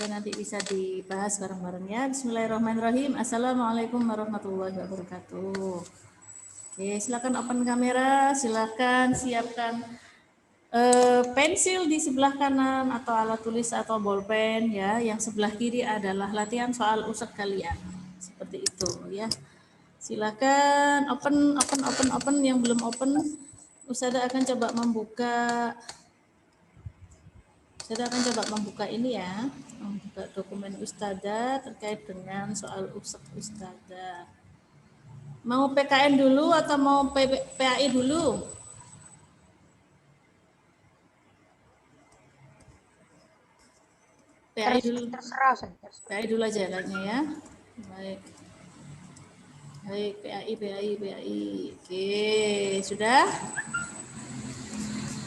supaya nanti bisa dibahas bareng-bareng ya. Bismillahirrahmanirrahim. Assalamualaikum warahmatullahi wabarakatuh. Oke, silakan open kamera, silakan siapkan pensil di sebelah kanan atau alat tulis atau bolpen ya. Yang sebelah kiri adalah latihan soal usek kalian. Seperti itu ya. Silakan open yang belum open. Ustazah akan coba membuka. Saya akan coba membuka ini ya, membuka dokumen Ustazah terkait dengan soal usek Ustazah. Mau PKN dulu atau mau PAI dulu? PAI dulu. Terserah. PAI dulu aja kayaknya ya. Baik. Baik, PAI. Oke, sudah?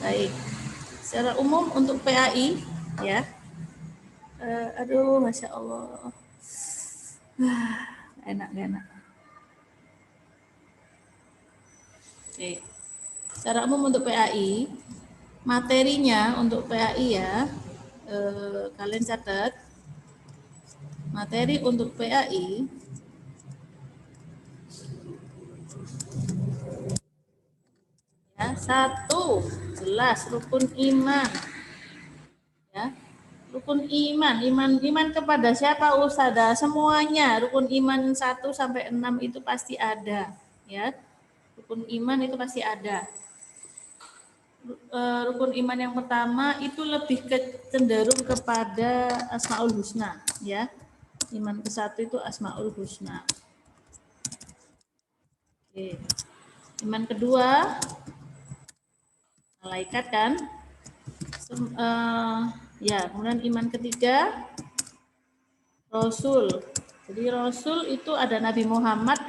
Baik. Secara umum untuk PAI ya. Aduh, Masya Allah. Enak. Oke. Secara umum untuk PAI, materinya untuk PAI ya, kalian catat. Materi untuk PAI ya, 1 jelas rukun iman. Ya. Rukun iman kepada siapa Ustazah? Semuanya rukun iman 1 sampai 6 itu pasti ada, ya. Rukun iman itu pasti ada. Rukun iman yang pertama itu lebih cenderung kepada Asmaul Husna, ya. Iman ke-1 itu Asmaul Husna. Oke. Iman kedua malaikat kan? Ya, kemudian iman ketiga Rasul. Jadi Rasul itu ada Nabi Muhammad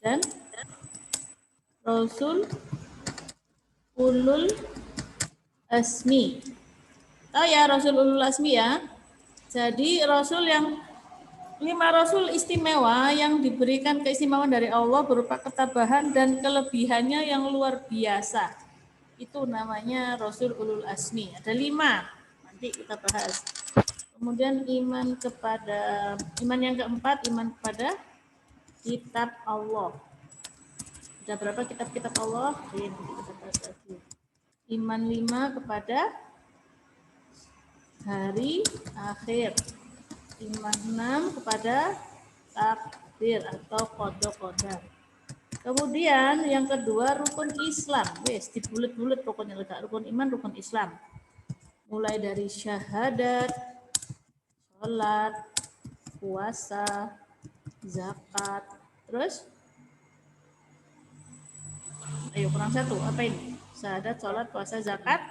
dan Rasul Ulul Asmi. Oh ya, Rasul Ulul Asmi ya. Jadi Rasul yang 5 Rasul istimewa yang diberikan keistimewaan dari Allah berupa ketabahan dan kelebihannya yang luar biasa. Itu namanya Rasul Ulul Asmi. Ada 5. Nanti kita bahas. Kemudian iman yang keempat, iman kepada kitab Allah. Ada berapa kitab-kitab Allah? Ini kita bahas lagi. Iman 5 kepada hari akhir. Iman 6 kepada takdir atau qada. Kemudian yang kedua rukun Islam. Wes dibulet-bulet pokoknya letak rukun iman, rukun Islam. Mulai dari syahadat, sholat, puasa, zakat. Terus? Ayo kurang 1. Apa ini? Syahadat, sholat, puasa, zakat,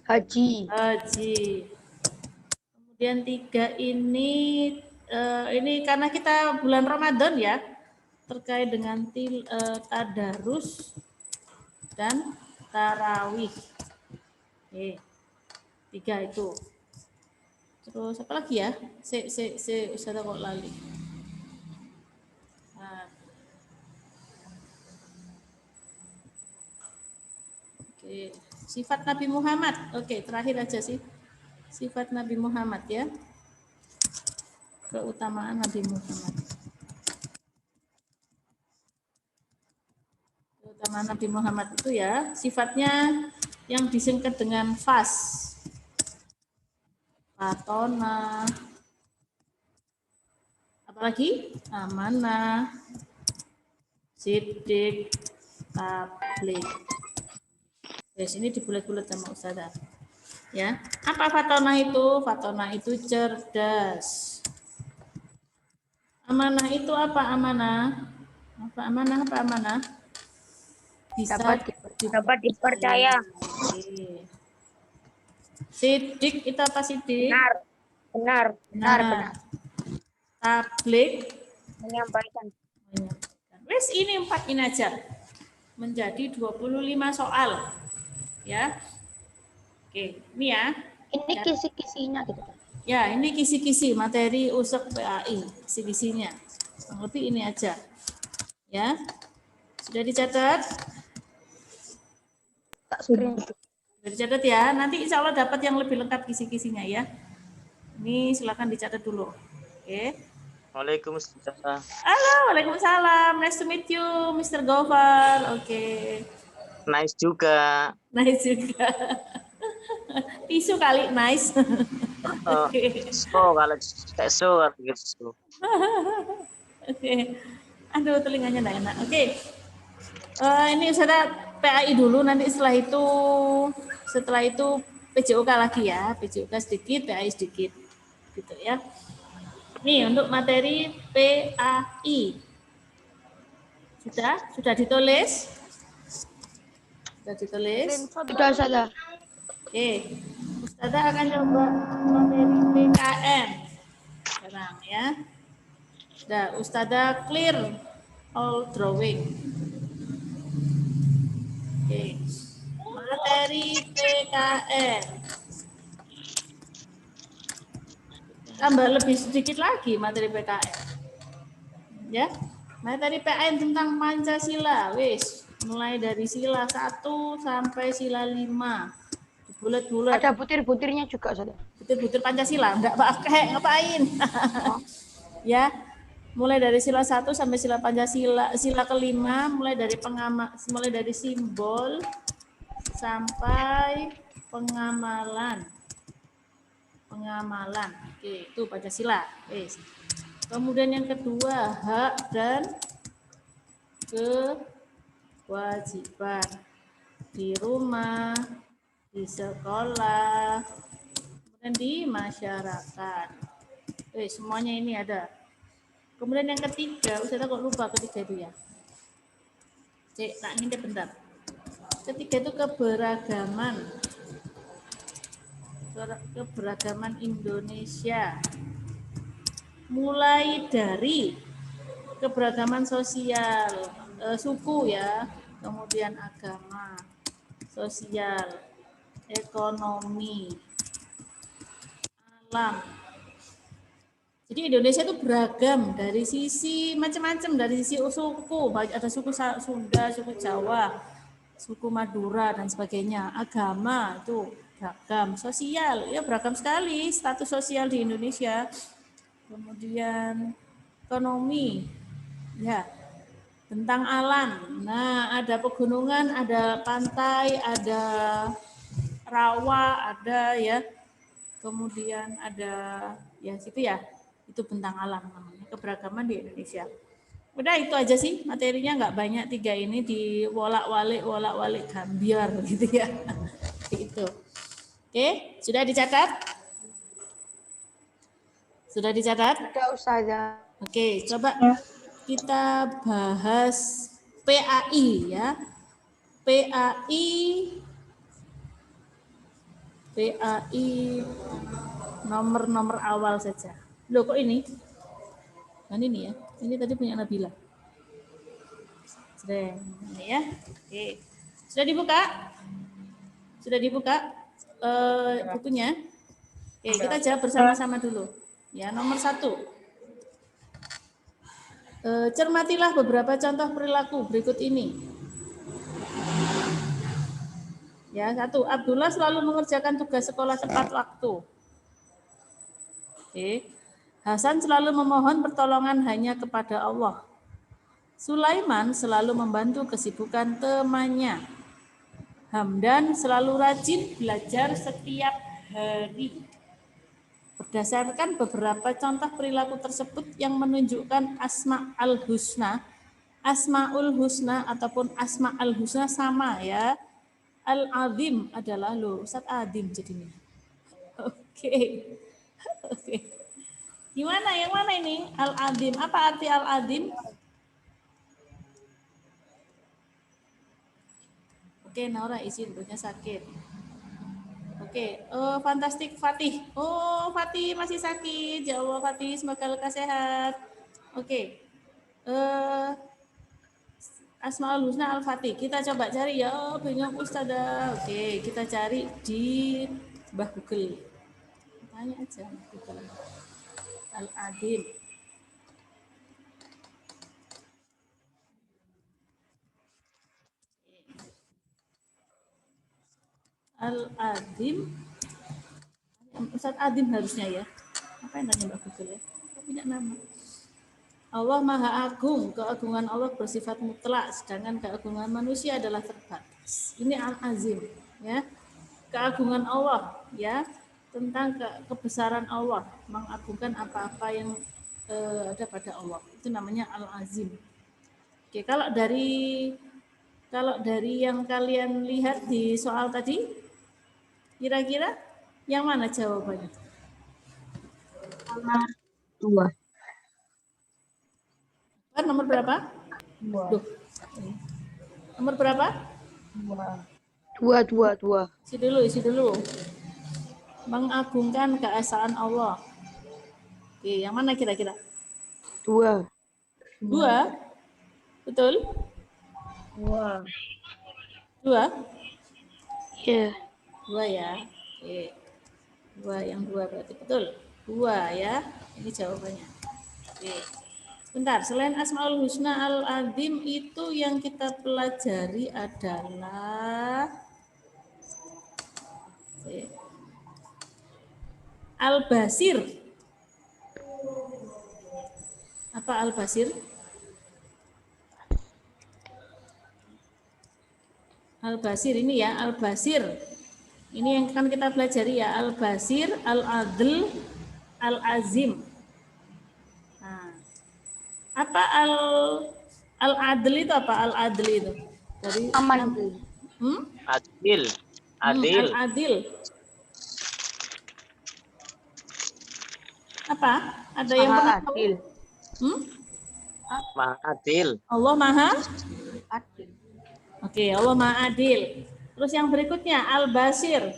Haji. Kemudian 3 ini karena kita bulan Ramadan ya. Terkait dengan tadarus dan tarawih. Oke. 3 itu. Terus apa lagi ya? Ustazah kok lali. Nah. Oke, sifat Nabi Muhammad. Oke, terakhir aja sih. Sifat Nabi Muhammad ya. Keutamaan Nabi Muhammad. Keutamaan Nabi Muhammad itu ya, sifatnya yang disingkat dengan fas. Fatona, apalagi amanah, sidik, tabligh. Di sini dibulet-bulet sama Ustazah. Ya, apa fatona itu? Fatona itu cerdas. Amanah itu apa amanah? Apa amanah? Bisa dapat dipercaya. Sidik itu apa sidik? Benar. Tabligh Menyampaikan. Wes ini 4 ini aja. Menjadi 25 soal. Ya. Oke, ini ya. Ini kisi-kisinya gitu. Ya, ini kisi-kisi materi usek PAI, kisi-kisinya. Lebih ini aja. Ya. Sudah dicatat? Tak screen. Sudah Dicatat ya, nanti insya Allah dapat yang lebih lengkap kisi-kisinya ya. Ini silakan dicatat dulu. Oke. Waalaikumsalam. Halo, waalaikumsalam. Nice to meet you, Mr. Gofar. Oke. Nice juga. Nice juga. Tisu kali, nice. Oke. Kalau gitu. Oke. Aduh, telinganya enggak enak. Oke. Ini sudah PAI dulu, nanti setelah itu PJOK lagi ya, PJOK sedikit, PAI sedikit, gitu ya. Nih untuk materi PAI sudah ditulis, sudah ditulis. Sudah salah. Oke, Ustazah akan coba materi PKN sekarang ya. Sudah, Ustazah clear all drawing. Oke, materi PKN. Tambah lebih sedikit lagi materi PKN. Ya, materi PKN tentang Pancasila, wis mulai dari sila 1 sampai sila 5. Bulat-bulat. Ada butir-butirnya juga, Saudara. Butir-butir Pancasila, enggak pakai, ngapain? Ya, mulai dari sila 1 sampai sila Pancasila, sila kelima mulai dari simbol sampai pengamalan. Oke, itu Pancasila. Wis. Kemudian yang kedua, hak dan kewajiban di rumah, di sekolah, kemudian di masyarakat. Semuanya ini ada. Kemudian yang ketiga, Ustazah kok lupa ketiga itu ya. Tak ngintip bentar. Ketiga itu keberagaman Indonesia. Mulai dari keberagaman sosial, suku ya, kemudian agama, sosial, ekonomi, alam. Jadi Indonesia itu beragam dari sisi macam-macam, dari sisi suku, ada suku Sunda, suku Jawa, suku Madura dan sebagainya. Agama itu beragam, sosial ya beragam sekali status sosial di Indonesia. Kemudian ekonomi, ya tentang alam. Nah, ada pegunungan, ada pantai, ada rawa, ada ya. Kemudian ada ya situ ya. Itu tentang alam namanya, keberagaman di Indonesia. Udah itu aja sih materinya, nggak banyak, 3 ini di wolak-walik gambiar gitu ya. Itu. Oke, sudah dicatat? Sudah dicatat? Sudah, Ustazah. Oke, coba kita bahas PAI ya. PAI nomor-nomor awal saja. Loh kok ini? Kan ini ya. Ini tadi punya Nabila. Ini ya. Oke. Sudah dibuka? Sudah dibuka bukunya? Oke, kita jawab bersama-sama dulu. Ya, nomor 1. Cermatilah beberapa contoh perilaku berikut ini. Ya, 1. Abdullah selalu mengerjakan tugas sekolah tepat waktu. Oke. Hasan selalu memohon pertolongan hanya kepada Allah. Sulaiman selalu membantu kesibukan temannya. Hamdan selalu rajin belajar setiap hari. Berdasarkan beberapa contoh perilaku tersebut yang menunjukkan Asma'ul Husna ataupun Asma'ul Husna sama ya. Al-Azim adalah Ustaz Adim jadinya. Oke. Gimana? Yang mana ini? Al-Azim. Apa arti Al-Azim? Oke, Naura izin, perutnya sakit. Oke, fantastik Fatih. Oh, Fatih masih sakit. Ya Allah, Fatih, semoga lekas sehat. Oke. Asmaul Husna Al-Fatih. Kita coba cari ya. Bingung Ustazah. Oke, kita cari di Mbah Google. Tanya aja Google. Al-Adim. Al-Adim. Ustaz Adim harusnya ya. Apa yang nanya Mbak Google ya? Saya punya nama. Allah Maha Agung, keagungan Allah bersifat mutlak, sedangkan keagungan manusia adalah terbatas. Ini Al-Azim, ya. Keagungan Allah, ya, tentang kebesaran Allah, mengagungkan apa-apa yang ada pada Allah. Itu namanya Al-Azim. Oke, kalau dari yang kalian lihat di soal tadi, kira-kira yang mana jawabannya? Dua. Nomor berapa? Duh. Nomor berapa? Dua. Isi dulu. Mengagungkan keesaan Allah. Oke, yang mana kira-kira? Dua. Betul? Dua? Iya. Dua ya. Oke. Dua berarti betul. Dua ya. Ini jawabannya. Oke. Sebentar, selain Asmaul Husna Al-Azim itu yang kita pelajari adalah Al-Basir. Apa Al-Basir? Al-Basir ini ya, Al-Basir. Ini yang akan kita pelajari ya, Al-Basir, Al-Adl, Al-Azim. Nah, apa Al-Adl itu apa? Al-Adl itu? Dari Aman. Adil. Al-Adil. Apa? Ada yang Maha pernah tahu? adil. Maha adil. Allah Maha Adil. Oke, Allah Maha Adil. Terus yang berikutnya Al-Basir.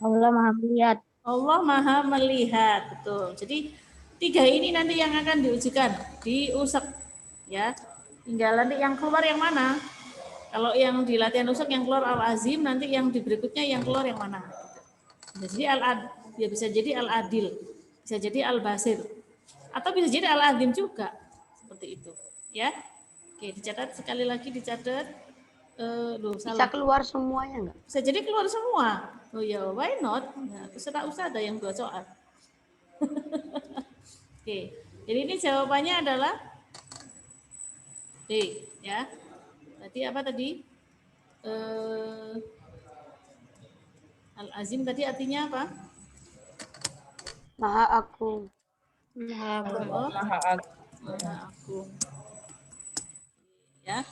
Allah Maha melihat. Allah Maha Melihat. Betul. Jadi tiga ini nanti yang akan diujikan di USEK ya. Tinggal nanti yang keluar yang mana? Kalau yang di latihan USEK yang keluar Al-Azim, nanti yang di berikutnya yang keluar yang mana? Bisa jadi Al-Adil, bisa jadi Al-Basir, atau bisa jadi Al-Azim juga. Seperti itu, ya. Oke, dicatat sekali lagi, dicatat. Bisa keluar semuanya enggak? Bisa jadi keluar semua. Oh ya, why not? Nah, terserah ada yang 2 soal. Oke, jadi ini jawabannya adalah D, ya. Tadi apa tadi? Al-Azim tadi artinya apa? Maha Agung. Maha Agung. Ya.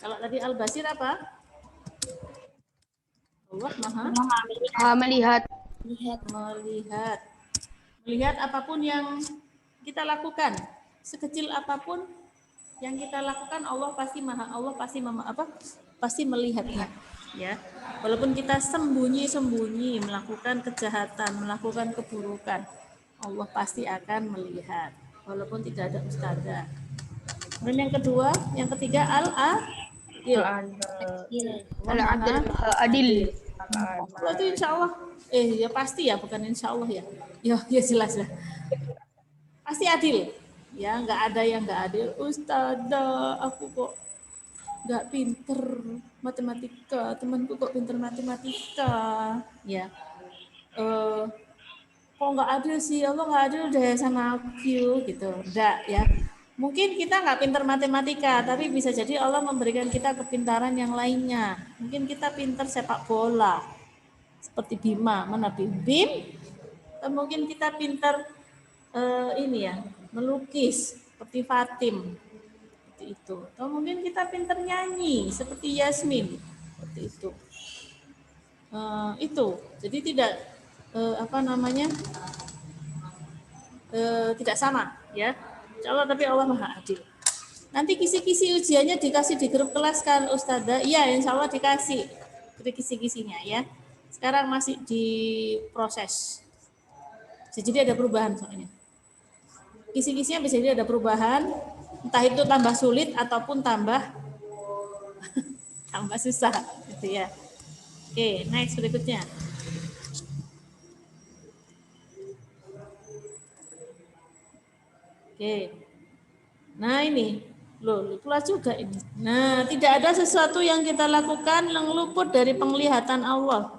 Kalau tadi Al-Basir apa? Allah Maha Melihat. Melihat apapun yang kita lakukan, sekecil apapun yang kita lakukan, Allah pasti melihatnya, ya. Walaupun kita sembunyi melakukan kejahatan, melakukan keburukan, Allah pasti akan melihat, walaupun tidak ada ustazah. Kemudian yang ketiga Al-Adil. Adil. Itu insya Allah, ya pasti ya, bukan insya Allah ya. Ya jelas lah. Pasti adil. Ya, nggak ada yang nggak adil. Ustazah, aku kok nggak pinter matematika, temanku kok pinter matematika. Ya, kok nggak adil sih, Allah nggak adil deh sama aku gitu. Enggak ya. Mungkin kita nggak pinter matematika, tapi bisa jadi Allah memberikan kita kepintaran yang lainnya. Mungkin kita pinter sepak bola, seperti Bima, mana Bim? Atau mungkin kita pinter melukis, seperti Fatim, seperti itu. Atau mungkin kita pinter nyanyi, seperti Yasmin, seperti itu. Jadi tidak tidak sama, ya. Insya Allah, tapi Allah Maha Adil. Nanti kisi-kisi ujiannya dikasih di grup kelas kan Ustazah? Iya, insya Allah dikasih kisi-kisinya ya. Sekarang masih diproses. Jadi ada perubahan soalnya. Kisi-kisinya bisa jadi ada perubahan, entah itu tambah sulit ataupun tambah susah, gitu ya. Oke, next berikutnya. Oke. Nah ini, keluar juga ini. Nah, tidak ada sesuatu yang kita lakukan yang luput dari penglihatan Allah.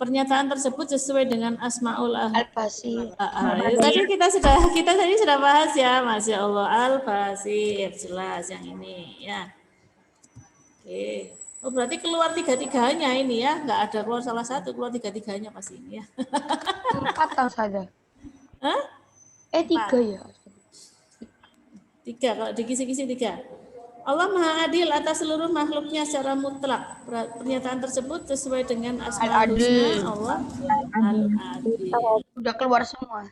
pernyataan tersebut sesuai dengan asmaul Al-Basir. tadi kita tadi sudah bahas ya, Masya Allah. Al-Basir, jelas yang ini ya. Oke. Oh, berarti keluar tiga-tiganya ini ya, nggak ada keluar salah satu, keluar tiga-tiganya pasti ini ya. 4 tahu saja. Hah? 3 ya. 3, kalau di kisi-kisi 3. Allah Maha Adil atas seluruh makhluknya secara mutlak. Pernyataan tersebut sesuai dengan Asmaul Husna Allah Al-Adil. Udah keluar semua.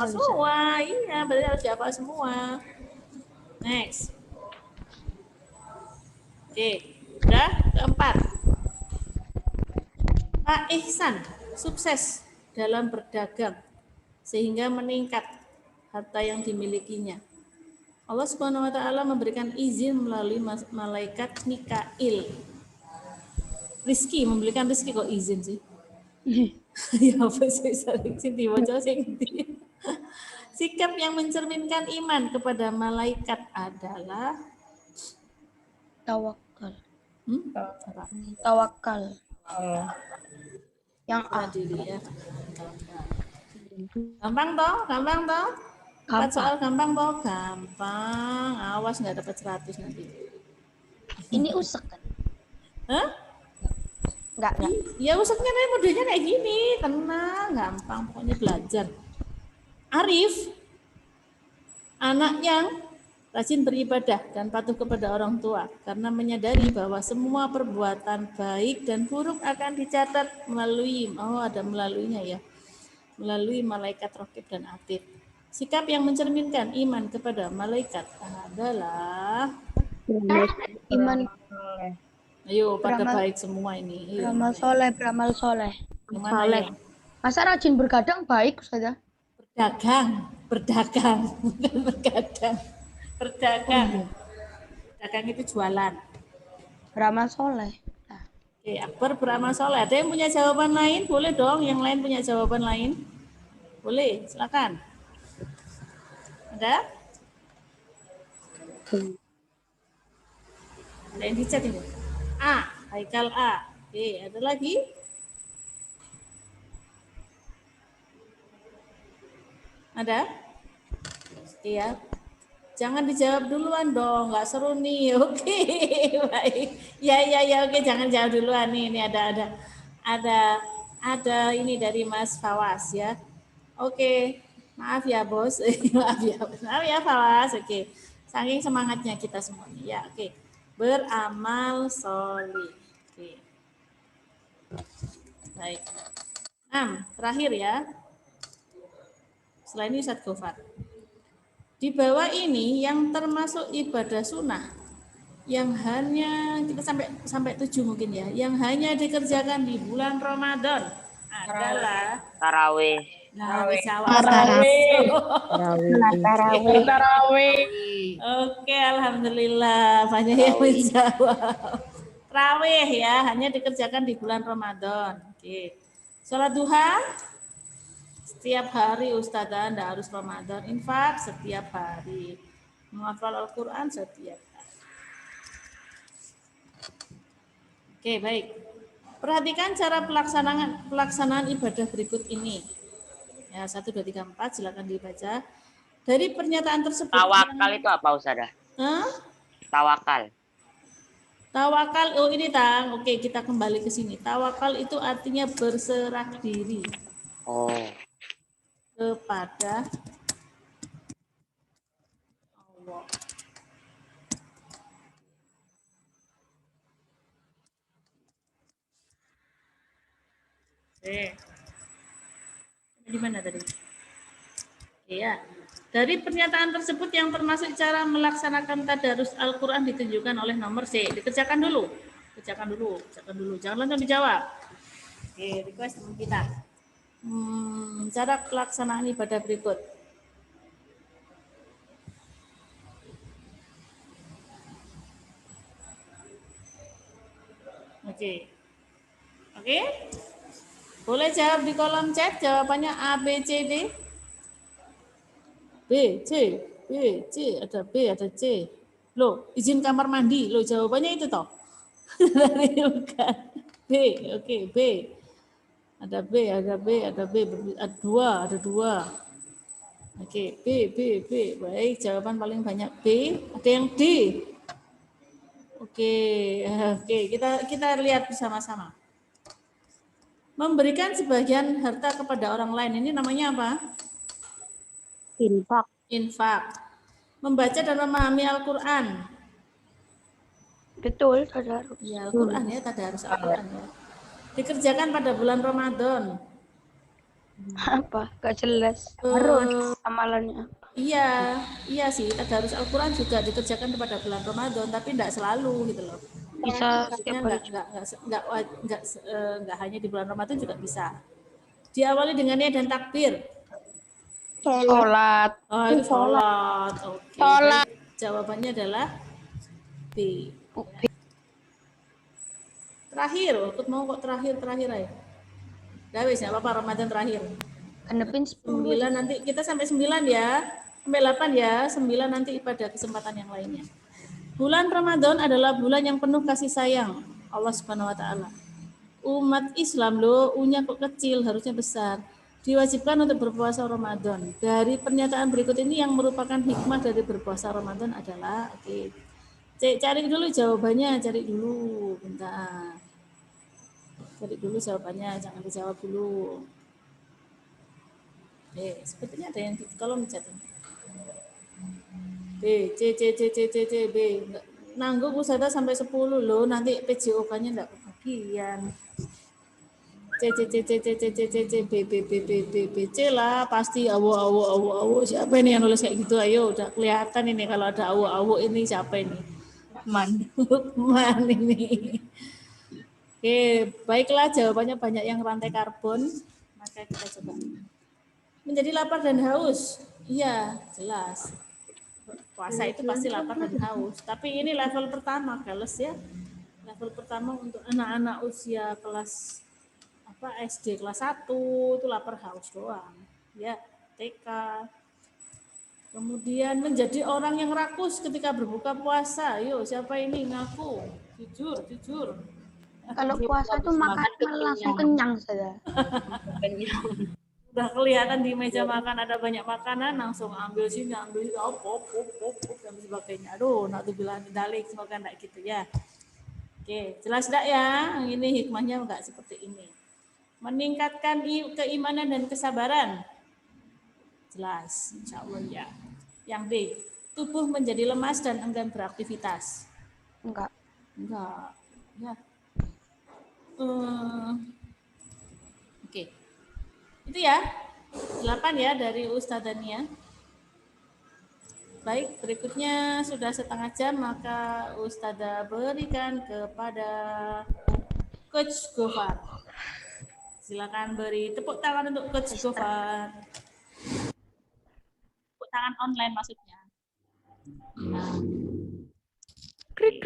Semua, iya berarti harus dihafal semua. Next. Oke, udah keempat. Pak Ihsan sukses dalam berdagang sehingga meningkat harta yang dimilikinya. Allah Subhanahu wa taala memberikan izin melalui malaikat Mikail. Memberikan rezeki kok izin sih. Ya apa sih diwaca sing sikap yang mencerminkan iman kepada malaikat adalah tawakal. Tawakal. Yang A. Ya. Gampang toh? Dapat soal gampang toh? Gampang. Awas nggak dapat 100 nanti. Ini usek kan? Hah? Enggak. Ya useknya nih modelnya kayak gini. Tenang, gampang. Pokoknya belajar. Arif, anak yang rajin beribadah dan patuh kepada orang tua karena menyadari bahwa semua perbuatan baik dan buruk akan dicatat melalui malaikat raqib dan atid. Sikap yang mencerminkan iman kepada malaikat adalah iman. Ayo pada baik semua ini. Beramal soleh. Soleh. Masa rajin bergadang baik saja? Berdagang, bukan bergadang. Berdagang. Berdagang itu jualan. Beramal soleh. Oke, Akbar beramal soleh. Ada yang punya jawaban lain? Boleh dong, yang lain punya jawaban lain? Boleh, silakan. Ada? Ada yang dicat ini? A, Haikal A. Oke, ada lagi? Ada? Iya. Jangan dijawab duluan dong, nggak seru nih. Oke, baik. Ya, oke, jangan jawab duluan nih. Ini ada ini dari Mas Fawas ya. Oke, maaf ya bos, maaf ya Fawas. Oke, saking semangatnya kita semua. Ya, oke. Beramal solih. Oke. Baik. 6, terakhir ya. Selain ini Ustadz Gofar. Di bawah ini yang termasuk ibadah sunnah yang hanya kita sampai 7 mungkin ya, yang hanya dikerjakan di bulan Ramadan adalah tarawih. Tarawih. Oke, alhamdulillah banyak yang menjawab. Tarawih ya, hanya dikerjakan di bulan Ramadan. Oke. Salat duha setiap hari Ustazah, Anda harus Ramadan. Infak setiap hari. Menghafal Al-Quran setiap hari. Oke, baik. Perhatikan cara pelaksanaan ibadah berikut ini. Ya, 1, 2, 3, 4, silakan dibaca. Dari pernyataan tersebut. Tawakal itu apa Ustazah? Tawakal. Tawakal, oh ini Tang. Oke, kita kembali ke sini. Tawakal itu artinya berserah diri. Oh. Kepada Allah. Di mana tadi? Iya. Dari pernyataan tersebut yang termasuk cara melaksanakan tadarus Al-Quran ditunjukkan oleh nomor C. Dikerjakan dulu. Kerjakan dulu. Jangan langsung dijawab. Oke, request teman kita. Cara pelaksanaan ibadah berikut. Oke. Boleh jawab di kolom chat jawabannya A, B, C, D. B, C, ada B, ada C. Loh, izin kamar mandi. Loh, jawabannya itu toh. Bukan. B, oke, B. Ada B, ada B, ada B, ada dua. Oke, B. Baik, jawaban paling banyak B. Ada yang D. Oke, kita lihat bersama-sama. Memberikan sebagian harta kepada orang lain ini namanya apa? Infak. Infak. Membaca dan memahami Al-Quran. Betul, saudara. Ya, Al-Quran ya, tadarus Al-Quran ya. Dikerjakan pada bulan Ramadan. Apa? Gak jelas. Amalannya. Iya sih, tadarus Al-Quran juga dikerjakan pada bulan Ramadan, tapi tidak selalu gitu loh. Bisa Maksudnya setiap hari. nggak hanya di bulan Ramadan juga bisa. Diawali dengan niat dan takbir. Sholat. Oh, itu sholat. Oke. Sholat. Jawabannya adalah B. B. Terakhir, ikut mau kok terakhir aja. Dah wis, nggak apa-apa Ramadan terakhir. Genepin 9 nanti kita sampai 9 ya. Sampai 8 ya. 9 nanti pada kesempatan yang lainnya. Bulan Ramadan adalah bulan yang penuh kasih sayang Allah Subhanahu wa taala. Umat Islam loh, U-nya kok kecil, harusnya besar. Diwajibkan untuk berpuasa Ramadan. Dari pernyataan berikut ini yang merupakan hikmah dari berpuasa Ramadan adalah, oke. Cari dulu jawabannya, cari dulu. Bentar. Cari dulu jawabannya, jangan dijawab dulu. Sepertinya ada yang di kolom chat. B, C, B. Nanggung Ustazah sampai 10 loh, nanti PJOK-nya enggak kebagian. B, C lah, pasti awo. Siapa ini yang nulis kayak gitu? Ayo, udah kelihatan ini kalau ada awo ini siapa ini? Man ini. Oke, baiklah jawabannya banyak yang rantai karbon. Maka kita coba. Menjadi lapar dan haus. Iya, jelas. Puasa itu pasti lapar dan haus. Tapi ini level pertama, keles ya. Level pertama untuk anak-anak usia kelas SD kelas 1 itu lapar haus doang. Ya, TK. Kemudian menjadi orang yang rakus ketika berbuka puasa. Yuk, siapa ini ngaku? Jujur. Kalau puasa tuh makan langsung kenyang saja. Udah kelihatan di meja makan ada banyak makanan, langsung ambil sini, pop, dan sebagainya. Aduh, nak tuh bilang dalik, semoga enggak gitu ya. Oke, jelas enggak ya? Ini hikmahnya enggak seperti ini. Meningkatkan keimanan dan kesabaran. Jelas, insya Allah ya. Yang B, tubuh menjadi lemas dan enggan beraktivitas. Enggak. Ya. Oke. Itu ya. 8 ya dari Ustazah Nia. Baik, berikutnya sudah setengah jam, maka Ustazah berikan kepada Coach Gofar. Silakan beri tepuk tangan untuk Coach Gofar. Tepuk tangan online maksudnya. Nah. Krik.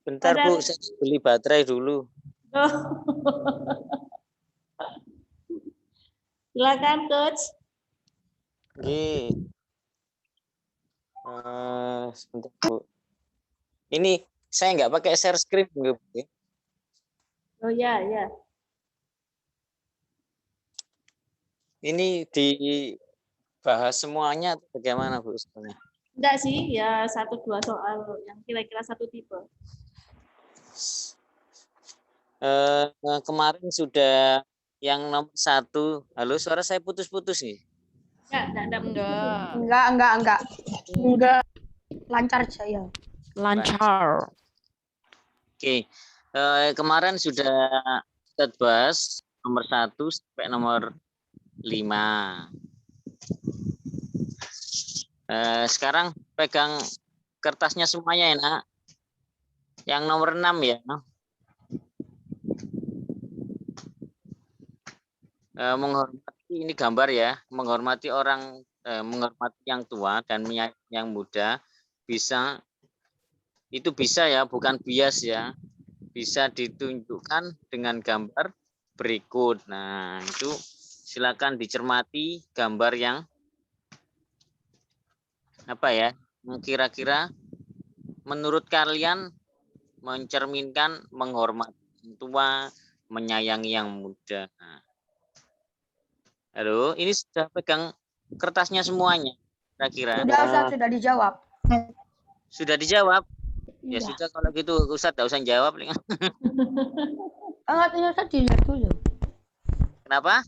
Bentar Bu, saya beli baterai dulu. Oh. Silakan Coach. Sebentar Bu. Ini saya nggak pakai share screen Bu. Oh ya. Ini dibahas semuanya atau bagaimana Bu? Enggak sih, ya 1-2 soal yang kira-kira satu tipe. Kemarin sudah yang nomor 1. Halo, suara saya putus-putus nih. Enggak. Lancar saya. Lancar. Oke. Kemarin sudah kita bahas nomor 1 sampai nomor 5. Sekarang pegang kertasnya semuanya ya, Nak. Yang nomor 6 ya. Menghormati, ini gambar ya, menghormati orang, menghormati yang tua dan menyayangi yang muda, bisa ya, bukan bias ya, bisa ditunjukkan dengan gambar berikut. Nah, itu silakan dicermati gambar yang kira-kira menurut kalian mencerminkan menghormati tua, menyayangi yang muda. Nah. Halo, ini sudah pegang kertasnya semuanya, kira-kira. Sudah, Ustaz, sudah dijawab. Sudah dijawab? Ya Iya. sudah, kalau gitu Ustaz tidak usah jawab. Angkatannya Ustaz dilihat dulu. Kenapa?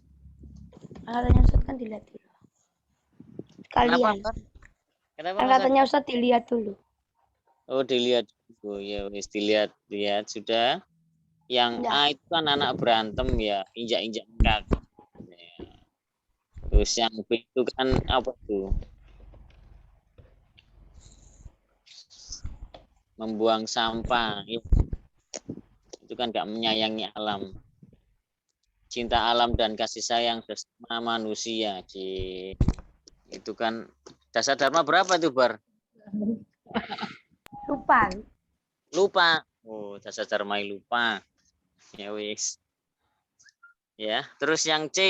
Angkatannya Ustaz kan dilihat dulu. Sekalian. Kenapa? Angkatannya Ustaz dilihat dulu. Oh, dilihat. Oh ya, wis dilihat sudah. Yang Ya. A itu kan anak berantem ya, injak-injak kaki. Ya. Terus yang B itu kan apa tuh? Membuang sampah. Itu kan gak menyayangi alam. Cinta alam dan kasih sayang bersama manusia. Itu kan dasar dharma berapa itu, Bar? Lupa. Oh, dasar dharma lupa. Ya wis. Ya, terus yang C.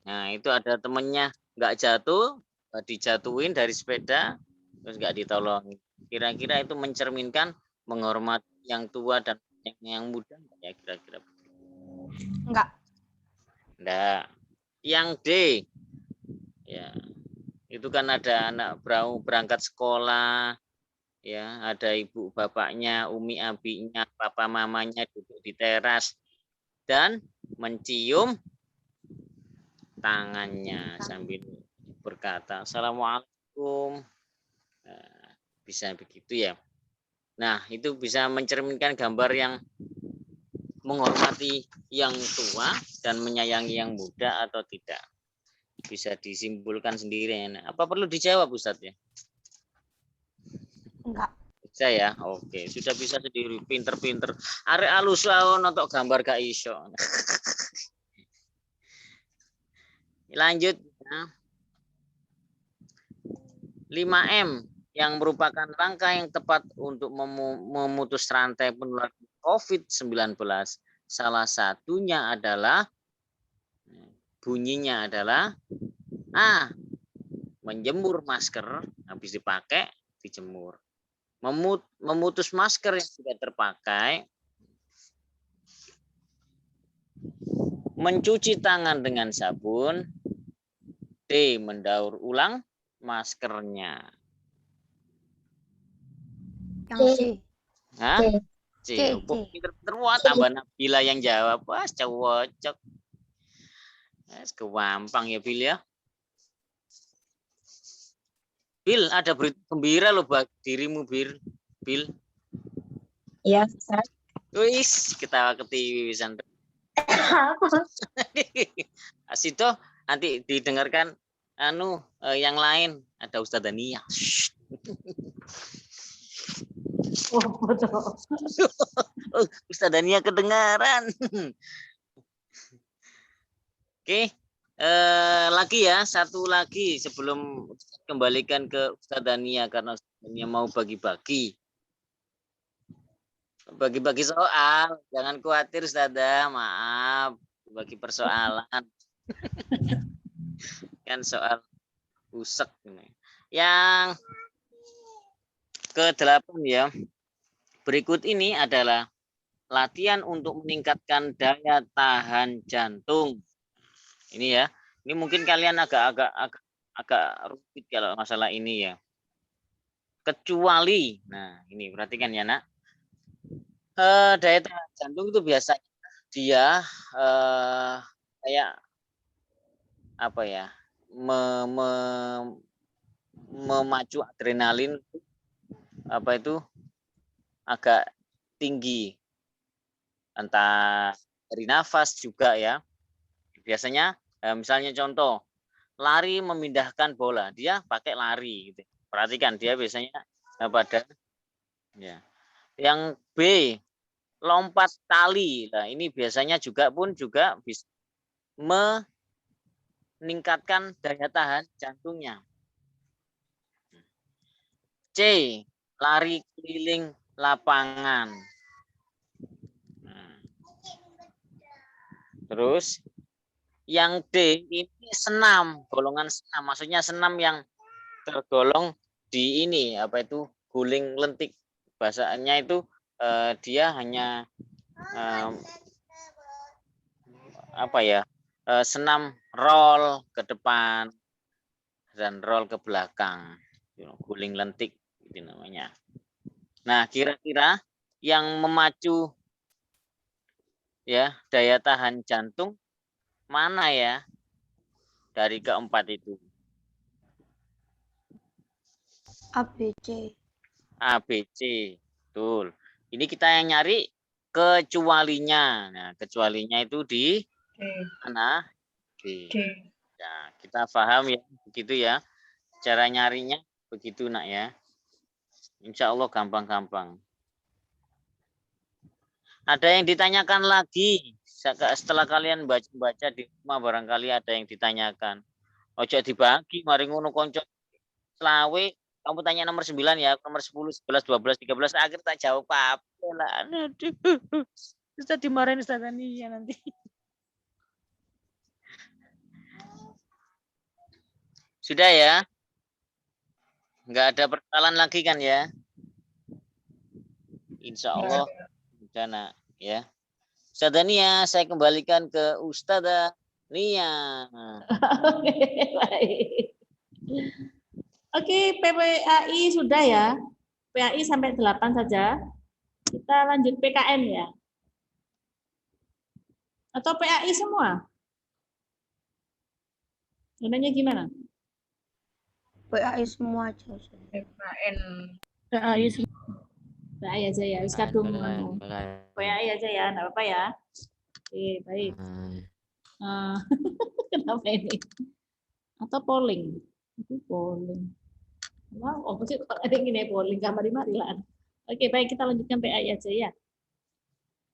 Nah, itu ada temennya nggak jatuh, dijatuhin dari sepeda, terus nggak ditolong. Kira-kira itu mencerminkan menghormati yang tua dan yang muda ya, kira-kira. Enggak. Enggak. Yang D. Ya. Itu kan ada anak berangkat sekolah, ya, ada ibu bapaknya, umi abinya, papa mamanya duduk di teras dan mencium tangannya sambil berkata Assalamualaikum. Nah, bisa begitu ya. Nah, itu bisa mencerminkan gambar yang menghormati yang tua dan menyayangi yang muda atau tidak. Bisa disimpulkan sendiri. Nah, apa perlu dijawab, Ustadz ya? Enggak. Bisa ya? Oke, sudah bisa sendiri, pinter-pinter. Arek alus untuk gambar gak iso. Lanjut. 5M yang merupakan langkah yang tepat untuk memutus rantai penularan COVID-19. Salah satunya adalah bunyinya adalah A. Menjemur masker habis dipakai dijemur. Memutus masker yang sudah terpakai, mencuci tangan dengan sabun, D. Mendaur ulang maskernya. Yang C. Hah? C. Pinter-pinter, wah tambah Nabila yang jawab. Wah, cocok. Kewampang ya, Bil ya. Bil, ada berita gembira loh bagi dirimu, Bil. Iya, Ustaz. Wis, ketawa ketiwi wisan. Asito, nanti didengarkan yang lain, ada Ustazah Nia. Oh, betul. Ustazah Nia kedengaran. Oke, lagi ya, satu lagi sebelum kembalikan ke Ustazah Nia karena Ustazah Nia mau bagi-bagi. Bagi-bagi soal, jangan khawatir Ustazah, maaf, bagi persoalan. Kan soal usek ini. Yang ke-8 ya. Berikut ini adalah latihan untuk meningkatkan daya tahan jantung. Ini ya. Ini mungkin kalian agak rumit kalau masalah ini ya. Kecuali, nah ini perhatikan ya nak. Daya tahan jantung itu biasanya dia kayak apa ya, memacu adrenalin apa itu agak tinggi, entah dari nafas juga ya. Biasanya misalnya contoh lari memindahkan bola, dia pakai lari gitu. Perhatikan dia biasanya pada ya. Yang B lompat tali. Nah, ini biasanya juga bisa meningkatkan daya tahan jantungnya. C lari keliling lapangan. Terus yang D ini senam, golongan senam, maksudnya senam yang tergolong di ini apa itu guling lentik, bahasanya itu dia hanya apa ya, senam roll ke depan dan roll ke belakang, guling lentik itu namanya. Nah, kira-kira yang memacu ya daya tahan jantung mana ya dari keempat itu? ABC. ABC, betul. Ini kita yang nyari kecualinya. Nah, kecualinya itu di mana? D. Ya, kita paham ya, begitu ya. Cara nyarinya begitu nak ya. Insya Allah gampang-gampang. Ada yang ditanyakan lagi setelah kalian baca-baca di rumah, barangkali ada yang ditanyakan. Ojo dibagi, mari ngono konco selawe. Kamu tanya nomor 9 ya, nomor 10, 11, 12, 13, akhir tak jawab apa lah. Aduh. Ustaz dimarahin Ustaz Tania nanti. Sudah ya? Enggak ada persoalan lagi kan ya? Insya Allah sudah nak ya. Ustazah Nia, saya kembalikan ke Ustazah Nia. Oke, baik. Oke, PPAI sudah ya. PAI sampai 8 saja. Kita lanjut PKN ya. Atau PAI semua? Gunanya gimana? PAI semua aja. PAI semua. PAI aja ya. Wis kadung PAI aja ya, enggak apa-apa ya. Oke, baik. Kenapa ini? Atau polling? Itu polling. Wow, apa sih ada yang ini polling kamar di marilan. Oke, baik, kita lanjutkan PAI aja ya.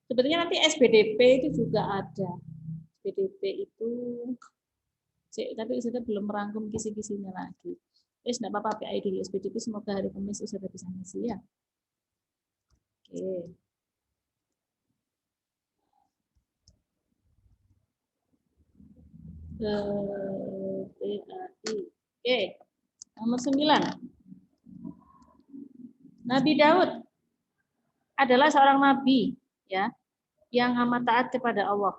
Sebenarnya nanti SBDP itu juga ada. SBDP itu tapi saya belum merangkum kisi-kisinya lagi. Wes enggak apa-apa PAI dulu, SBDP semoga hari Kamis sudah bisa ngisi ya. Oke. PAI. Oke. Nomor 9. Nabi Daud adalah seorang nabi ya yang amat taat kepada Allah.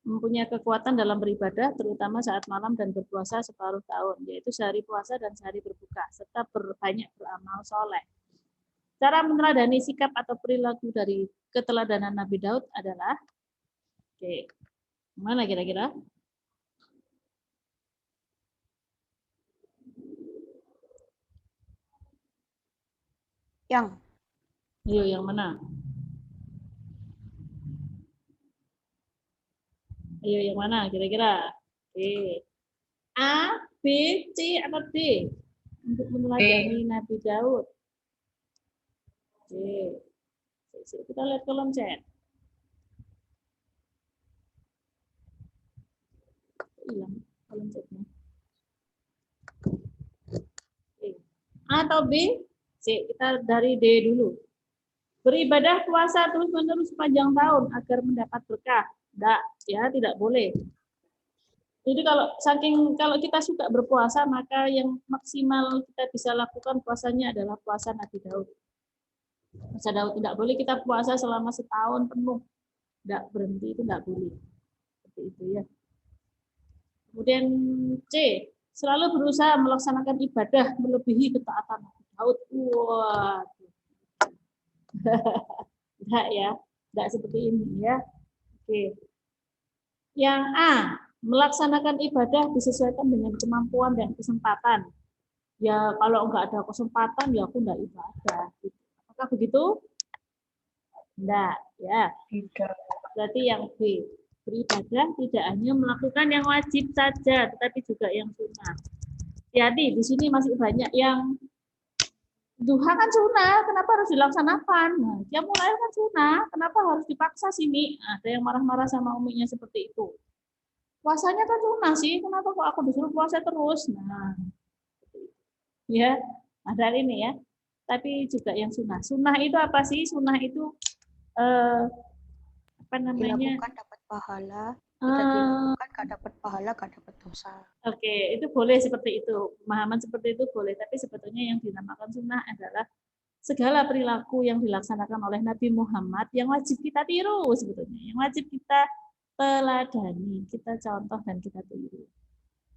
Mempunyai kekuatan dalam beribadah terutama saat malam dan berpuasa separuh tahun, yaitu sehari puasa dan sehari berbuka serta berbanyak beramal soleh. Cara meneladani sikap atau perilaku dari keteladanan Nabi Daud adalah oke. Mana kira-kira? Yang. Yang mana? Ayo yang mana kira-kira? Oke. A, B, C, atau D? Untuk meneladani Nabi Daud. Oke. Kita lihat kolom chat. Hilang kolom chatnya. A atau B? C. Kita dari D dulu. Beribadah puasa terus-menerus sepanjang tahun agar mendapat berkah. Enggak, ya tidak boleh. Jadi kalau kita suka berpuasa, maka yang maksimal kita bisa lakukan puasanya adalah puasa Nabi Daud. Puasa Daud tidak boleh kita puasa selama setahun penuh. Enggak berhenti, itu enggak boleh. Seperti itu ya. Kemudian C, selalu berusaha melaksanakan ibadah melebihi ketaatan Nabi Daud. Wah. Enggak ya. Enggak seperti ini ya. Oke. Yang A, melaksanakan ibadah disesuaikan dengan kemampuan dan kesempatan. Ya kalau enggak ada kesempatan ya aku enggak ibadah. Apakah begitu? Enggak, ya. Berarti yang B, beribadah tidak hanya melakukan yang wajib saja, tetapi juga yang sunnah. Jadi di sini masih banyak yang duha kan sunnah, kenapa harus dilaksanakan? Nah, dia mulai kan sunnah, kenapa harus dipaksa sini? Ada yang marah-marah sama uminya seperti itu. Puasanya kan sunnah sih, kenapa kok aku disuruh puasa terus? Nah, ya ada ini ya. Tapi juga yang sunnah. Sunnah itu apa sih? Sunnah itu apa namanya? Dilakukan dapat pahala, tidak dilakukan gak dapat pahala, gak dapat dosa. Oke, itu boleh seperti itu. Pemahaman seperti itu boleh, tapi sebetulnya yang dinamakan sunnah adalah segala perilaku yang dilaksanakan oleh Nabi Muhammad yang wajib kita tiru sebetulnya, yang wajib kita teladani, kita contoh dan kita tiru.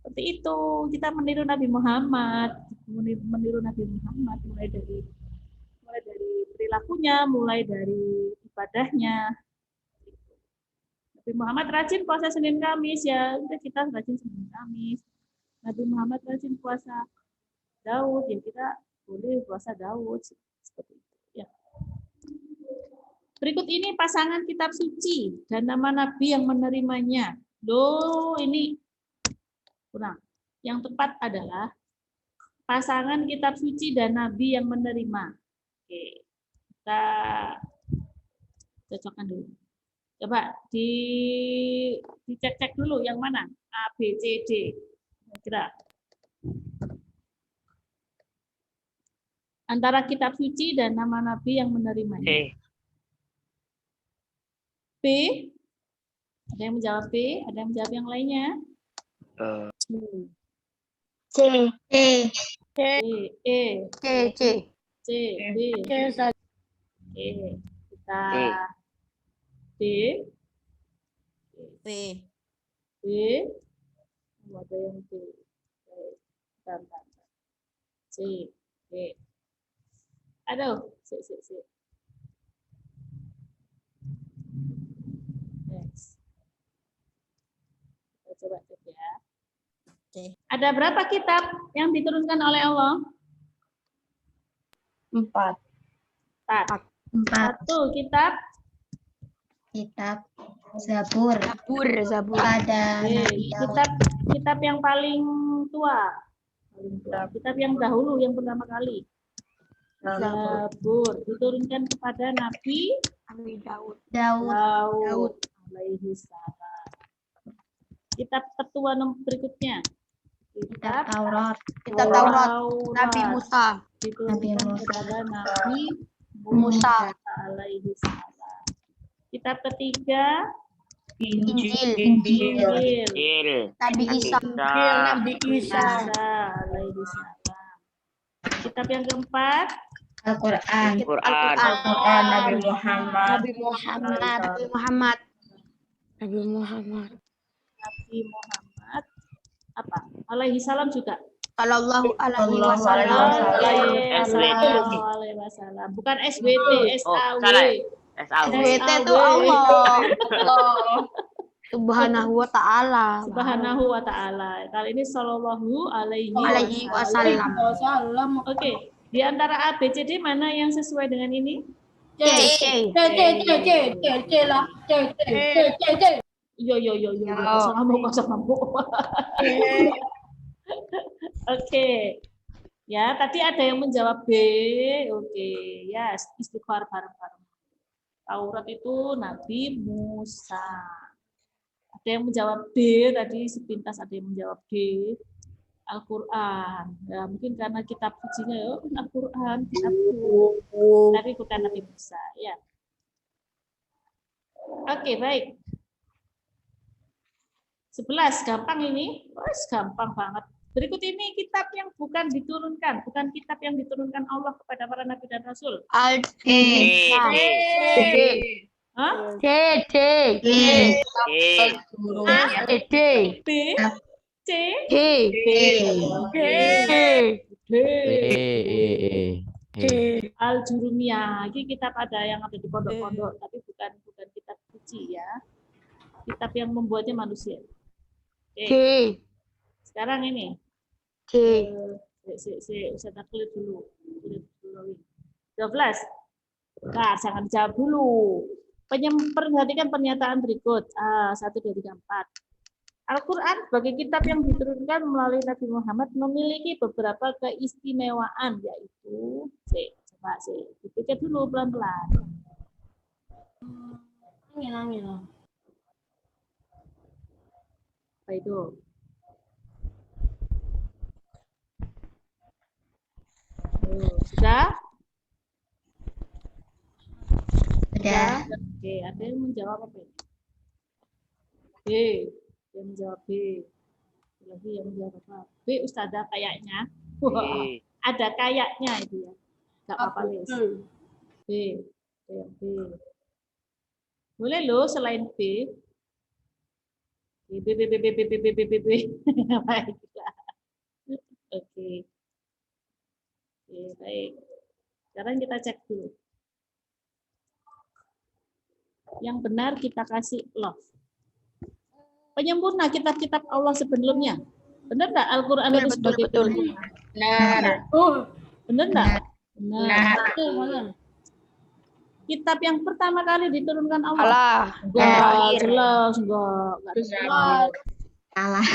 Seperti itu, kita meniru Nabi Muhammad, meniru Nabi Muhammad mulai dari perilakunya, mulai dari ibadahnya. Nabi Muhammad rajin puasa Senin Kamis, ya kita rajin Senin Kamis. Nabi Muhammad rajin puasa Daud, ya kita boleh puasa Daud, seperti itu. Ya. Berikut ini pasangan kitab suci dan nama Nabi yang menerimanya. Loh, ini kurang. Yang tepat adalah pasangan kitab suci dan Nabi yang menerima. Oke, kita cocokkan dulu. Coba dicek-cek dulu yang mana? A, B, C, D. Kira antara kitab suci dan nama Nabi yang menerimanya. B. Ada yang menjawab B, ada yang menjawab yang lainnya? C. E, C. C, B. Oke, kita D. B. B. Ada yang B. Bentar. C, D. Aduh, C. Next. Kita coba cek ya. Oke. Ada berapa kitab yang diturunkan oleh Allah? 4. 4. 4. Satu kitab. Kitab Zabur. Zabur. Pada Nabi Daud. Kitab yang paling tua. Kitab yang dahulu, yang pertama kali. Zabur diturunkan kepada Nabi Daud alaihi salam. Kitab tertua berikutnya. Kitab Taurat. Nabi Musa. Diturunkan kepada Nabi Musa alaihi salam. Kitab ketiga Injil. Nabi Isa. alaihi salam. Kitab yang keempat Al-Quran. Nabi Muhammad. apa? Alaihi salam juga. Sallallahu alaihi wasallam. Bukan SWT, SAW. SWT itu Allah. Subhanahu wa ta'ala. Subhanahu wa ta'ala. Kali ini sallallahu alaihi wasallam. Oke. Di antara A, B, C, D mana yang sesuai dengan ini? C. Yo. Kosong ngamuk. Oke. Ya, tadi ada yang menjawab B. Oke. Ya, istighfar bareng-bareng. Taurat itu Nabi Musa. Ada yang menjawab D, tadi sepintas ada yang menjawab D. Al-Quran. Ya, mungkin karena kitab sucinya ya, Al-Quran, kitabku. Tapi bukan Nabi Musa. Ya. Oke, baik. 11, gampang ini. Gampang banget. Berikut ini kitab yang bukan diturunkan, bukan kitab yang diturunkan Allah kepada para nabi dan rasul. Al-Jurumiyah. Ini kitab ada yang ada di pondok-pondok, tapi bukan kitab suci ya. Kitab yang membuatnya manusia. Oke. Sekarang ini. Saya taklit dulu. 12. Nah, jangan jawab dulu. Perhatikan pernyataan berikut. 1, 2, 3, 4. Al-Quran sebagai kitab yang diturunkan melalui Nabi Muhammad memiliki beberapa keistimewaan, yaitu coba dibaca dulu pelan-pelan. Angin. Apa itu? Sudah? Sudah. Oke, ada yang menjawab apa ini? B. Yang menjawab B. Lagi yang menjawab apa? B, Ustazah kayaknya. Ada kayaknya itu ya. Enggak apa-apa, Les. B. Yang B. Boleh loh selain B. Baiklah. Oke. Oke, baik. Sekarang kita cek dulu. Yang benar kita kasih love. Penyempurna kitab-kitab Allah sebelumnya. Benar enggak Al-Qur'an itu sebagai penyempurna? Benar. Benar enggak? Benar. Betul. Kitab yang pertama kali diturunkan Allah. Alah. Enggak, jelas enggak jelas. Salah.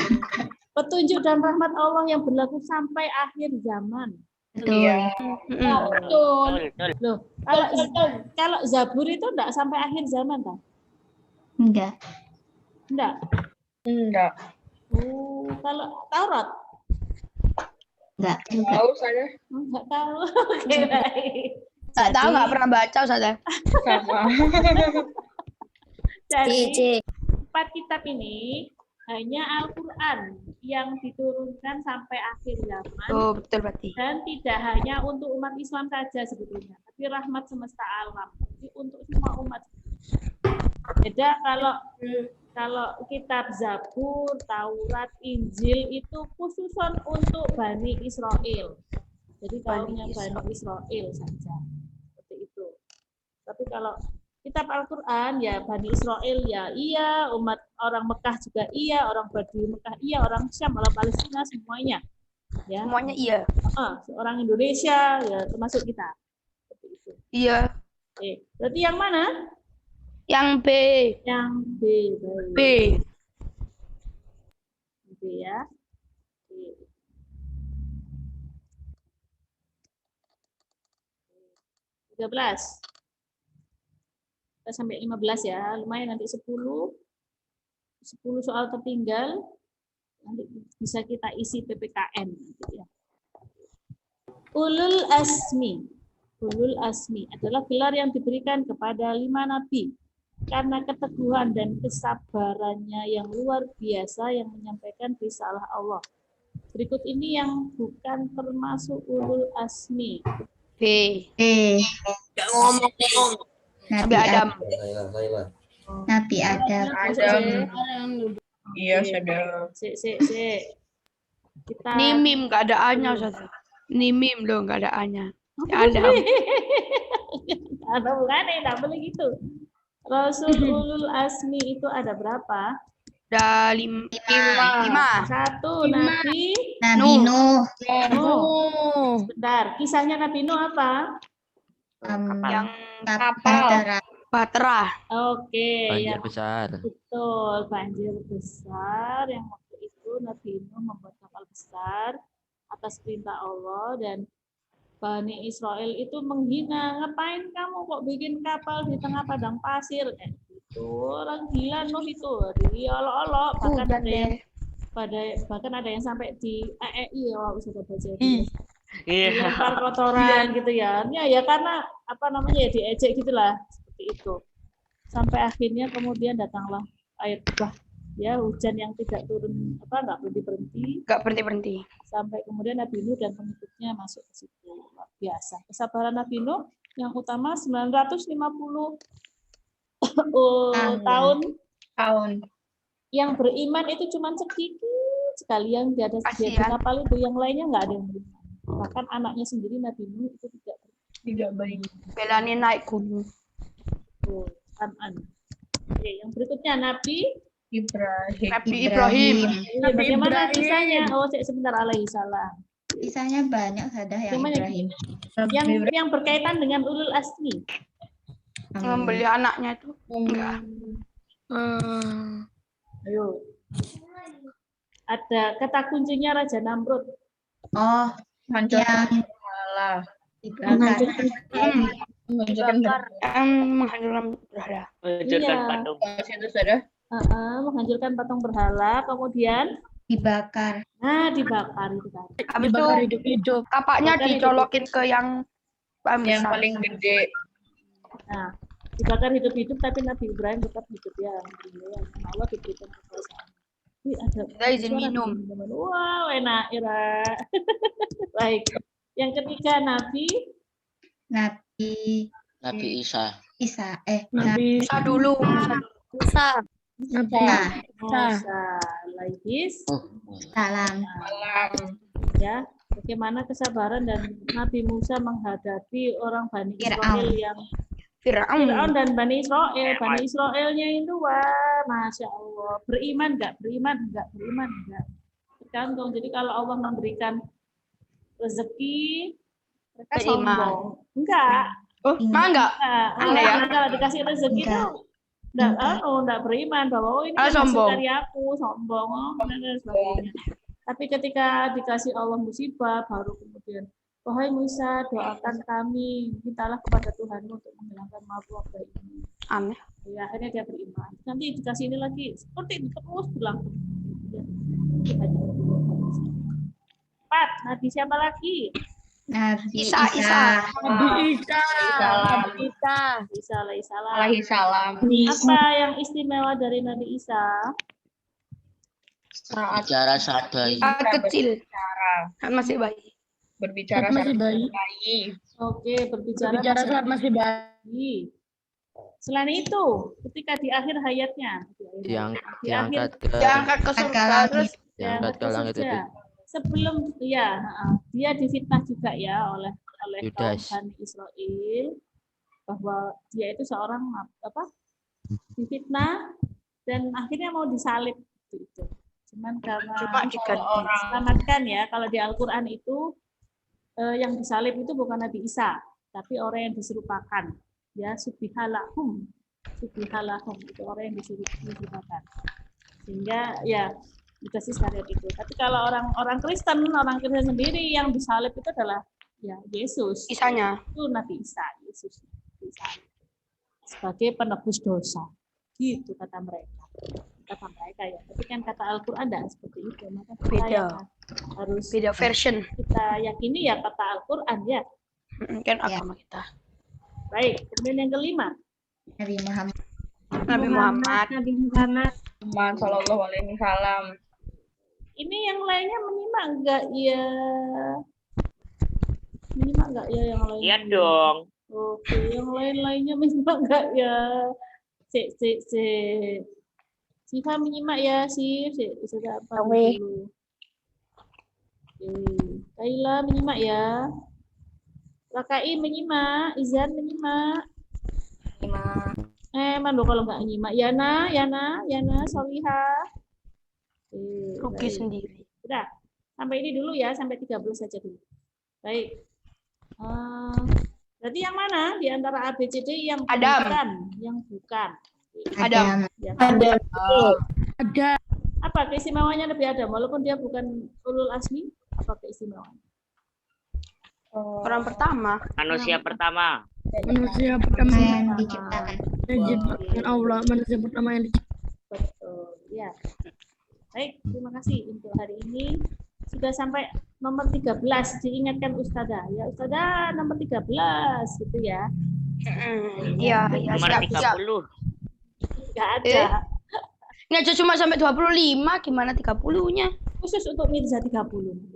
Petunjuk dan rahmat Allah yang berlaku sampai akhir zaman. Betul. Betul. Loh, kalau Zabur itu enggak sampai akhir zaman kan? Enggak. Enggak. Enggak. Oh, kalau Taurat Enggak juga. Tahu saya. enggak tahu. Oke, baik. Nggak tahu, nggak pernah baca Ustaz. Sama. Jadi, 4 kitab ini hanya Al-Qur'an yang diturunkan sampai akhir zaman. Oh, betul berarti. Dan tidak hanya untuk umat Islam saja sebetulnya, tapi rahmat semesta alam. Jadi untuk semua umat. Beda kalau kitab Zabur, Taurat, Injil itu khususon untuk Bani Israel. Jadi kaumnya Bani Israel saja. Seperti itu. Tapi kalau kitab Al-Qur'an ya Bani Israel ya iya, umat orang Mekah juga iya, orang Badui Mekah iya, orang Syam, orang Palestina semuanya. Ya. Semuanya iya. Orang Indonesia ya termasuk kita. Seperti itu. Iya. Oke. Berarti yang mana? Yang B. Yang B. B. B ya. B. 13. Kita sampai 15 ya. Lumayan nanti 10 soal tertinggal. Nanti bisa kita isi PPKN nanti ya. Ulul Asmi. Ulul Asmi adalah gelar yang diberikan kepada 5 nabi karena keteguhan dan kesabarannya yang luar biasa yang menyampaikan risalah Allah. Berikut ini yang bukan termasuk ulul asmi. B. Enggak ngomong. Nabi Adam. Nabi Adam. Iya, saudara. Kita Ini mim nggak ada A-nya Ustaz. Ini mim loh nggak ada A-nya. Adam. ada bukannya, enggak boleh gitu. Rasul ulul asmi itu ada berapa? Ada 5. 1 Nabi Nabi Nuh. Nuh. Sebentar, kisahnya Nabi Nuh apa? Yang Kapal. Batra. Oke, Banjir yang besar. betul banjir besar yang waktu itu Nabi Nuh membuat kapal besar atas perintah Allah dan Bani Israel itu menghina, ngapain kamu kok bikin kapal di tengah padang pasir? Itu orang gila Nuh itu, diolok-olok bahkan ada yang sampai di kalau sudah baca itu. Dilempar kotoran gitu ya. Ya karena apa namanya ya diejek gitulah seperti itu. Sampai akhirnya kemudian datanglah air bah ya hujan yang tidak turun enggak berhenti sampai kemudian Nabi Nuh dan pengikutnya masuk ke situ. Luar biasa kesabaran Nabi Nuh yang utama 950 tahun yang beriman itu cuma sedikit sekali yang di atas di kapal itu, yang lainnya enggak ada yang beriman. Bahkan anaknya sendiri Nabi Nuh itu tidak beriman. Belani naik gunung. Kanan. Oke, yang berikutnya Nabi Ibrahim. Bagaimana kisahnya? Sebentar alaihi salam. Kisahnya banyak sadah yang Ibrahim. Yang berkaitan dengan ulul asmi. Membeli anaknya itu. Enggak. Ayo. Ada kata kuncinya Raja Namrud. Oh, yang menghancurkan berhala. Menghancurkan patung. Itu sudah. Menghancurkan patung berhala, kemudian dibakar. Nah, dibakar itu kan. Habis itu hidup-hidup. Kapaknya dicolokin ke yang paling gede. Nah, dibakar hidup-hidup tapi Nabi Ibrahim tetap hidup ya. Allah diberikan kekuasaan. Wih, ada izin minum. Wow, enak Ira. Baik. Yang ketiga Nabi Isa. Nabi Isa dulu. Musa. Musa alaihis Salam. ya. Bagaimana kesabaran dan Nabi Musa menghadapi orang Bani Israel yang Fir'aun dan Bani Israel. Bani Israelnya itu wah, Masya Allah. Beriman enggak? Beriman enggak? Beriman enggak? Tergantung. Jadi kalau Allah memberikan rezeki, mereka sombong. Enggak. Oh, enggak. Kalau dikasih rezeki itu enggak beriman bahwa ini hasil dari aku, sombong. Dan sebagainya. Tapi ketika dikasih Allah musibah, baru kemudian, wahai Musa, doakan kami, mintalah kepada Tuhanmu untuk menghilangkan wabah ini. Amin. Ya, akhirnya dia beriman. Nanti dikasih ini lagi, seperti itu terus berlangsung. Ya. 4. Nabi siapa lagi? Nabi Isa. Nabi Isa alaihissalam. Apa yang istimewa dari Nabi Isa? Bicara sadai. Kecil. Masih bayi. Berbicara saat masih bayi. Oke, berbicara saat masih bayi. Selain itu, ketika di akhir hayatnya, diangkat ke surga terus diangkat ke langit itu. Sebelum dia difitnah juga ya oleh kaum Yudas. Bani Israel bahwa dia itu seorang difitnah dan akhirnya mau disalib itu. Cuman karena diselamatkan ya, kalau di Al-Qur'an itu yang disalib itu bukan Nabi Isa, tapi orang yang diserupakan. Ya, subihalahum itu orang yang diserupakan. Sehingga ya dikasih syariat itu. Tapi kalau orang Kristen sendiri yang disalib itu adalah ya Yesus. Isanya. Itu Nabi Isa, Yesus disalib sebagai penebus dosa. Gitu kata mereka ya. Tapi kan kata Al-Qur'an tidak seperti itu. Maka kita harus beda version. Kita yakini ya kata Al-Qur'an ya. Kan agama kita. Baik, kemudian yang kelima. Nabi Muhammad. Nabi Muhammad Sallallahu alaihi wasallam. Ini yang lainnya menyimak enggak ya? Menyimak enggak ya yang lain? Iya dong. Oke, yang lain-lainnya menyimak enggak ya? Siva menyimak ya, sudah apa dulu? Kaila menyimak ya. Rakai menyimak, Izan menyimak. Mando kalau nggak nyimak. Yana, Soliha. Rugi sendiri. Sudah, sampai ini dulu ya, sampai 13 saja dulu. Baik. Berarti yang mana di antara A, B, C, D yang bukan? Yang bukan. Adam. Ada. Apa keistimewaannya Nabi Adam? Walaupun dia bukan ulul azmi, apa keistimewaannya? Orang pertama. Manusia pertama. Yang diciptakan. Dengan Allah, manusia pertama yang diciptakan. Betul, ya. Baik, terima kasih untuk hari ini. Sudah sampai nomor 13, diingatkan Ustazah. Ya Ustazah, nomor 13 gitu ya. Iya, Nomor 30. Enggak ada. Ini aja cuma sampai 25, gimana 30-nya? Khusus untuk Mirza 30.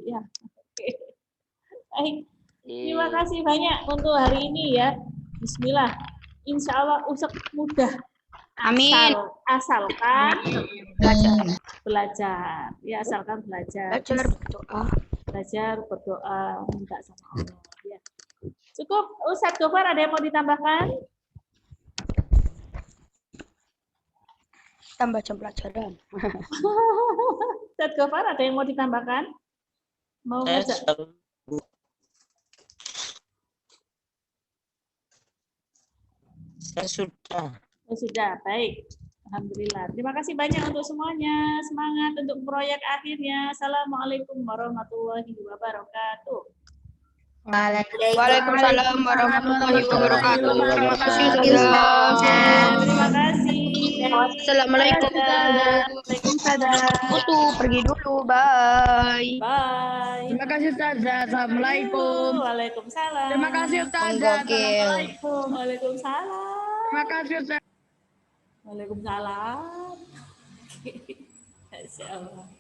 Ya. Oke. Baik. Terima kasih banyak untuk hari ini ya. Bismillah. Insya Allah usap mudah. Amin. Asalkan belajar. Ya, asalkan belajar. Belajar berdoa, minta sama Allah. Ya. Cukup, Ustadz Gofar, ada yang mau ditambahkan? Tambah jam pelajaran. Ustadz Gofar, ada yang mau ditambahkan? Mau ngajak? Sudah, baik. Alhamdulillah. Terima kasih banyak untuk semuanya. Semangat untuk proyek akhirnya. Assalamualaikum warahmatullahi wabarakatuh. Waalaikumsalam warahmatullahi wabarakatuh. Terima kasih Ustazah. Terima kasih. Assalamualaikum. Aku pergi dulu. Bye. Bye. Terima kasih Ustazah. Assalamualaikum. Waalaikumsalam. Terima kasih Ustazah. Assalamualaikum. Waalaikumsalam. Terima kasih Ustazah. Waalaikumsalam. Masya Allah.